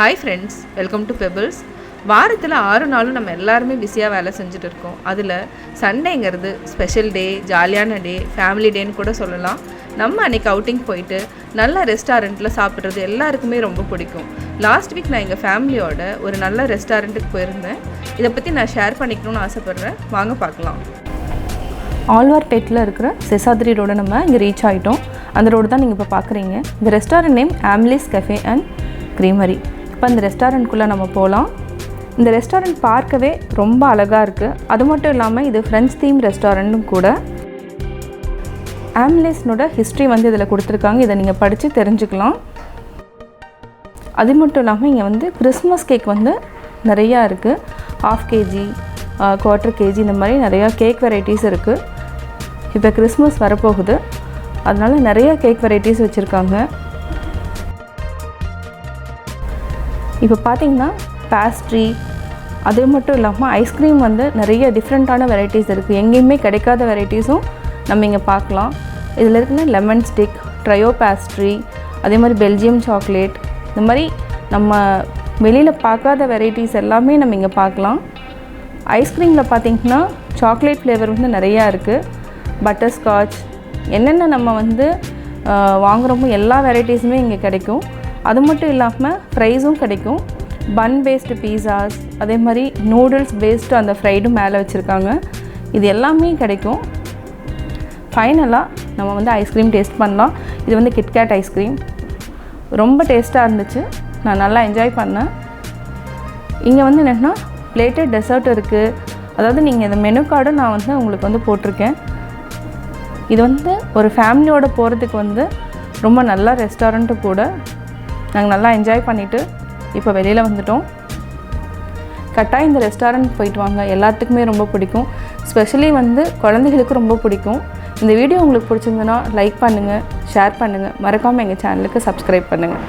Hi friends, welcome to Pebbles. வாரத்தில் 6 நாளும் நம்ம எல்லாருமே பிஸியாக வேலை செஞ்சுட்டு இருக்கோம். அதில் சண்டேங்கிறது ஸ்பெஷல் டே, ஜாலியான டே, ஃபேமிலி டேன்னு கூட சொல்லலாம். நம்ம அன்றைக்கி அவுட்டிங் போயிட்டு நல்ல ரெஸ்டாரண்ட்டில் சாப்பிட்றது எல்லாருக்குமே ரொம்ப பிடிக்கும். லாஸ்ட் வீக் நான் எங்கள் ஃபேமிலியோட ஒரு நல்ல ரெஸ்டாரண்ட்டுக்கு போயிருந்தேன். இதை பற்றி நான் ஷேர் பண்ணிக்கணும்னு ஆசைப்பட்றேன். வாங்க பார்க்கலாம். ஆழ்வார்பேட்டில் இருக்கிற செசாதிரி ரோடு நம்ம இங்கே ரீச் ஆகிட்டோம். அந்த ரோடு தான் நீங்கள் இப்போ பார்க்குறீங்க. இந்த restaurant name Amelie's Cafe and Creamery. இப்போ அந்த ரெஸ்டாரண்ட்குள்ளே நம்ம போகலாம். இந்த ரெஸ்டாரண்ட் பார்க்கவே ரொம்ப அழகாக இருக்குது. அது மட்டும் இல்லாமல் இது ஃப்ரெண்ட்ஸ் தீம் ரெஸ்டாரண்ட்டும் கூட. ஆம்லேஸ்னோட ஹிஸ்ட்ரி இதில் கொடுத்துருக்காங்க. இதை நீங்கள் படித்து தெரிஞ்சுக்கலாம். அது மட்டும் இல்லாமல் இங்கே கிறிஸ்மஸ் கேக் நிறையா இருக்குது. 1/2 kg, 1/4 kg இந்த மாதிரி நிறையா கேக் வெரைட்டிஸ் இருக்குது. இப்போ கிறிஸ்மஸ் வரப்போகுது, அதனால் நிறையா கேக் வெரைட்டிஸ் வச்சுருக்காங்க. இப்போ பார்த்திங்கன்னா பேஸ்ட்ரி, அது மட்டும் இல்லாமல் ஐஸ்கிரீம் நிறைய டிஃப்ரெண்ட்டான வெரைட்டிஸ் இருக்குது. எங்கேயுமே கிடைக்காத வெரைட்டிஸும் நம்ம இங்கே பார்க்கலாம். இதில் இருக்குன்னா லெமன் ஸ்டிக், ட்ரையோ பேஸ்ட்ரி, அதே மாதிரி பெல்ஜியம் சாக்லேட், இந்த மாதிரி நம்ம வெளியில் பார்க்காத வெரைட்டிஸ் எல்லாமே நம்ம இங்கே பார்க்கலாம். ஐஸ்கிரீமில் பார்த்திங்கன்னா சாக்லேட் ஃப்ளேவர் நிறையா இருக்குது. பட்டர்ஸ்காட்ச், என்னென்ன நம்ம வாங்குகிறோமோ எல்லா வெரைட்டிஸுமே இங்கே கிடைக்கும். அது மட்டும் இல்லாமல் ஃப்ரைஸும் கிடைக்கும். பன் பேஸ்டு பீஸாஸ், அதே மாதிரி நூடுல்ஸ் பேஸ்டு அந்த ஃப்ரைடும் மேலே வச்சுருக்காங்க. இது எல்லாமே கிடைக்கும். ஃபைனலாக நம்ம ஐஸ்கிரீம் டேஸ்ட் பண்ணலாம். இது கிட்கேட் ஐஸ்கிரீம் ரொம்ப டேஸ்ட்டாக இருந்துச்சு. நான் நல்லா என்ஜாய் பண்ணேன். இங்கே என்னென்னா பிளேட்டட் டெசர்ட் இருக்குது. அதாவது நீங்கள் இந்த மெனு கார்டு நான் உங்களுக்கு போட்டிருக்கேன். இது ஒரு ஃபேமிலியோடு போகிறதுக்கு ரொம்ப நல்ல ரெஸ்டாரண்ட்டு கூட. நாங்கள் நல்லா என்ஜாய் பண்ணிவிட்டு இப்போ வெளியில் வந்துட்டோம். கட்டாயம் இந்த ரெஸ்டாரண்ட் போயிட்டு வாங்க, எல்லாத்துக்குமே ரொம்ப பிடிக்கும். ஸ்பெஷலி குழந்தைகளுக்கு ரொம்ப பிடிக்கும். இந்த வீடியோ உங்களுக்கு பிடிச்சிருந்ததுன்னா லைக் பண்ணுங்கள், ஷேர் பண்ணுங்கள், மறக்காமல் எங்கள் சேனலுக்கு சப்ஸ்கிரைப் பண்ணுங்கள்.